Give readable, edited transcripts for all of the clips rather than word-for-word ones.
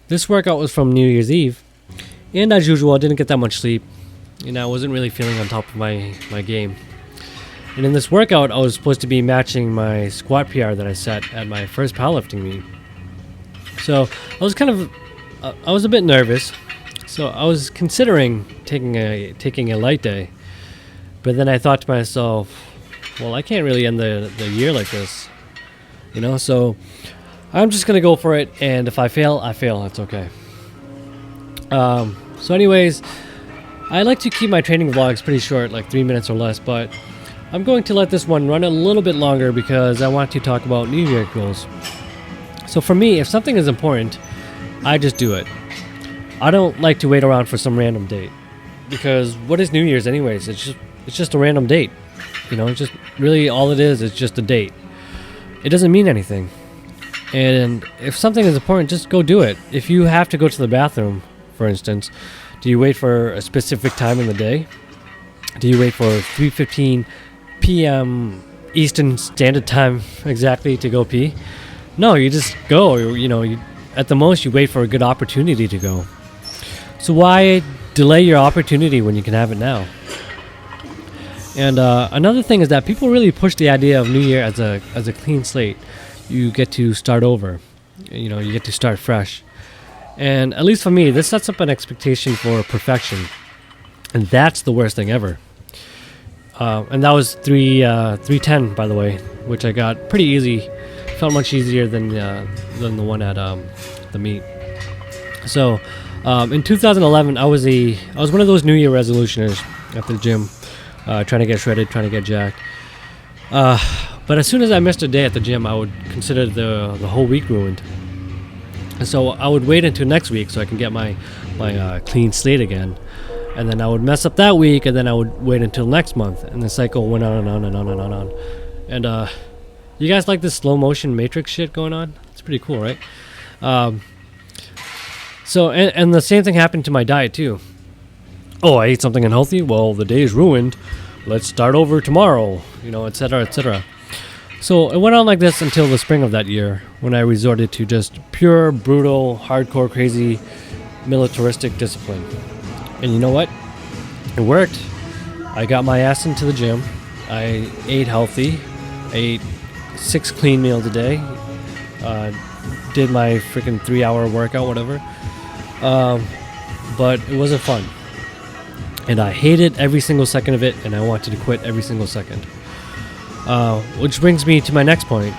this workout was from New Year's Eve, and as usual, I didn't get that much sleep. I wasn't really feeling on top of my game. And in this workout, I was supposed to be matching my squat PR that I set at my first powerlifting meet. So I was a bit nervous. So I was considering taking a light day, but then I thought to myself, well, I can't really end the year like this, So I'm just gonna go for it, and if I fail, I fail. It's okay. So anyways, I like to keep my training vlogs pretty short, like 3 minutes or less, but I'm going to let this one run a little bit longer because I want to talk about New Year goals. So for me, if something is important, I just do it. I don't like to wait around for some random date, because what is New Year's anyways? It's just a random date. It's just really all it is. It's just a date. It doesn't mean anything. And if something is important, just go do it. If you have to go to the bathroom, for instance, do you wait for a specific time in the day? Do you wait for 3:15 p.m. Eastern Standard Time exactly to go pee? No, you just go. At the most, you wait for a good opportunity to go. So why delay your opportunity when you can have it now? And another thing is that people really push the idea of New Year as a clean slate. You get to start over. You get to start fresh. And at least for me, this sets up an expectation for perfection. And that's the worst thing ever. And that was 310, by the way, which I got pretty easy. Felt much easier than the one at the meet. So in 2011, I was one of those New Year resolutioners at the gym, trying to get shredded, trying to get jacked. But as soon as I missed a day at the gym, I would consider the whole week ruined. And so I would wait until next week so I can get my clean slate again. And then I would mess up that week, and then I would wait until next month. And the cycle went on and on and on and on and on. And you guys like this slow motion matrix shit going on? It's pretty cool, right? So the same thing happened to my diet too. Oh, I ate something unhealthy? Well, the day is ruined. Let's start over tomorrow, etc., etc. So it went on like this until the spring of that year, when I resorted to just pure, brutal, hardcore, crazy, militaristic discipline. And you know what? It worked. I got my ass into the gym. I ate healthy. I ate 6 clean meals a day. Did my freaking 3-hour workout, whatever. But it wasn't fun. And I hated every single second of it, and I wanted to quit every single second. Which brings me to my next point,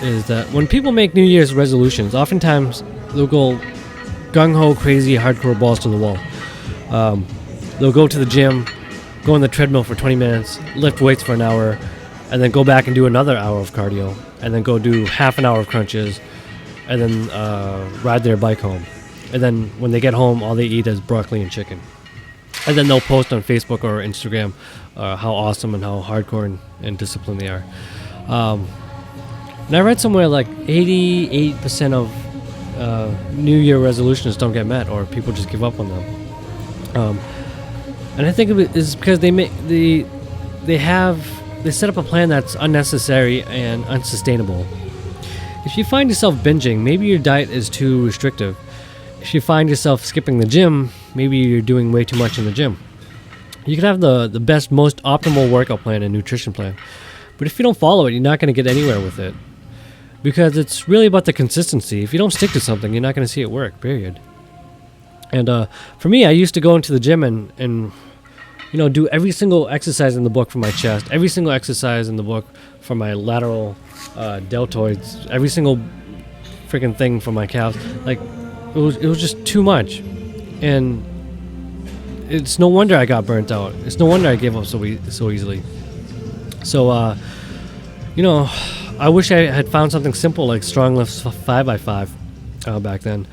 is that when people make New Year's resolutions, oftentimes they'll go gung-ho, crazy, hardcore balls to the wall. They'll go to the gym, go on the treadmill for 20 minutes, lift weights for an hour, and then go back and do another hour of cardio, and then go do half an hour of crunches, and then ride their bike home. And then when they get home, all they eat is broccoli and chicken. And then they'll post on Facebook or Instagram how awesome and how hardcore and disciplined they are. And I read somewhere like 88% of New Year resolutions don't get met, or people just give up on them. And I think it's because they set up a plan that's unnecessary and unsustainable. If you find yourself binging, maybe your diet is too restrictive. If you find yourself skipping the gym, maybe you're doing way too much in the gym. You can have the best, most optimal workout plan and nutrition plan, but if you don't follow it, you're not going to get anywhere with it, because it's really about the consistency. If you don't stick to something, you're not going to see it work, period. And for me, I used to go into the gym and do every single exercise in the book for my chest, every single exercise in the book for my lateral deltoids, every single freaking thing for my calves. Like, it was just too much. And it's no wonder I got burnt out. It's no wonder I gave up so easily. So, I wish I had found something simple like strong lifts 5x5 back then.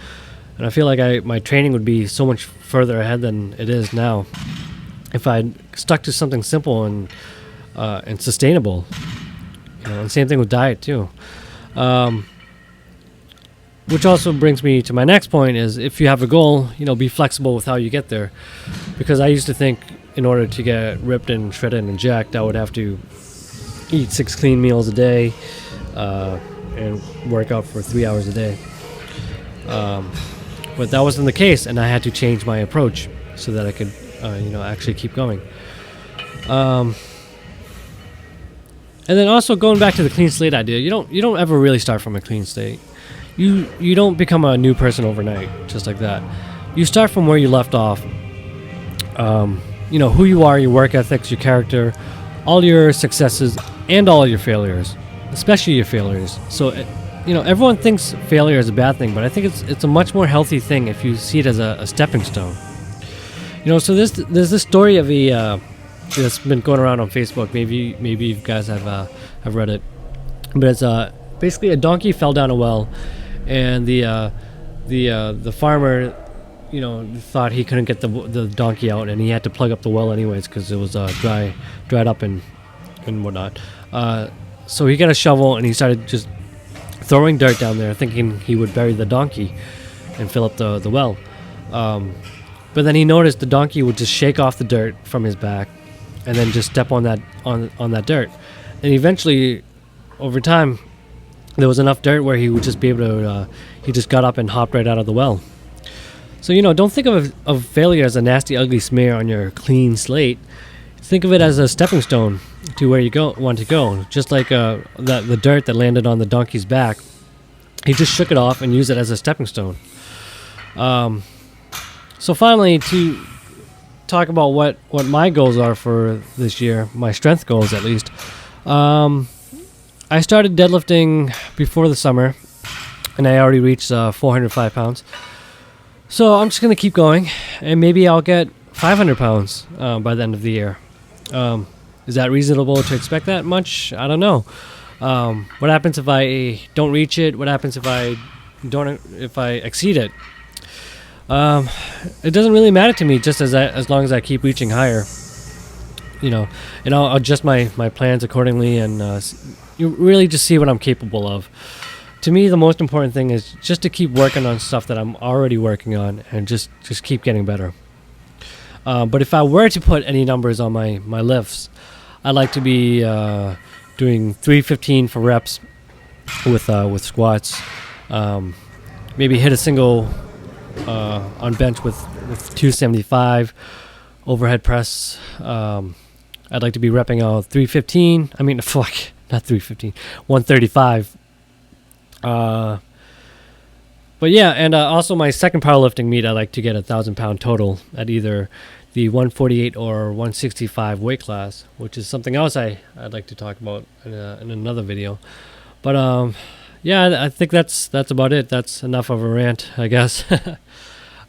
And I feel like my training would be so much further ahead than it is now if I'd stuck to something simple and sustainable. And same thing with diet too. Which also brings me to my next point, is if you have a goal, be flexible with how you get there. Because I used to think in order to get ripped and shredded and jacked, I would have to eat 6 clean meals a day and work out for 3 hours a day. But that wasn't the case, and I had to change my approach so that I could, actually keep going. And then also going back to the clean slate idea, you don't ever really start from a clean slate. You don't become a new person overnight, just like that. You start from where you left off. Who you are, your work ethics, your character, all your successes, and all your failures, especially your failures. So, everyone thinks failure is a bad thing, but I think it's a much more healthy thing if you see it as a stepping stone. So there's this story of a that's been going around on Facebook. Maybe you guys have read it, but it's basically a donkey fell down a well, and the farmer, thought he couldn't get the donkey out, and he had to plug up the well anyways because it was dried up and whatnot. So he got a shovel and he started just throwing dirt down there, thinking he would bury the donkey and fill up the well. But then he noticed the donkey would just shake off the dirt from his back, and then just step on that dirt. And eventually, over time, there was enough dirt where he would just be able to. He just got up and hopped right out of the well. So don't think of failure as a nasty, ugly smear on your clean slate. Think of it as a stepping stone to where you want to go. Just like the dirt that landed on the donkey's back, he just shook it off and used it as a stepping stone. So finally, to talk about what my goals are for this year, my strength goals at least. I started deadlifting before the summer, and I already reached 405 pounds. So I'm just going to keep going, and maybe I'll get 500 pounds by the end of the year. Is that reasonable to expect that much? I don't know. What happens if I don't reach it? What happens if I exceed it? It doesn't really matter to me, just as long as I keep reaching higher. And I'll adjust my plans accordingly, and you really just see what I'm capable of. To me, the most important thing is just to keep working on stuff that I'm already working on, and just keep getting better. But if I were to put any numbers on my lifts, I'd like to be doing 315 for reps with squats. Maybe hit a single on bench with 275 overhead press. I'd like to be repping out 315. I mean, not 315, 135. But yeah, and also my second powerlifting meet, I like to get 1,000 pound total at either the 148 or 165 weight class, which is something else I'd like to talk about in another video. But yeah, I think that's about it. That's enough of a rant, I guess.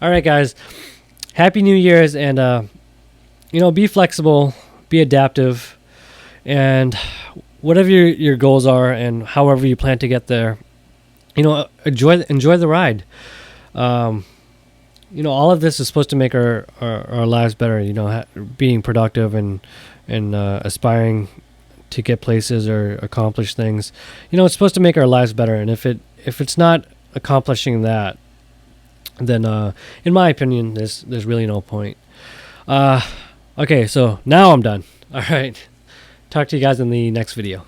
All right, guys. Happy New Year's, and be flexible, be adaptive, and whatever your goals are, and however you plan to get there, enjoy the ride. All of this is supposed to make our lives better. Being productive and aspiring to get places or accomplish things. It's supposed to make our lives better. And if it's not accomplishing that, then in my opinion, there's really no point. Okay, so now I'm done. All right. Talk to you guys in the next video.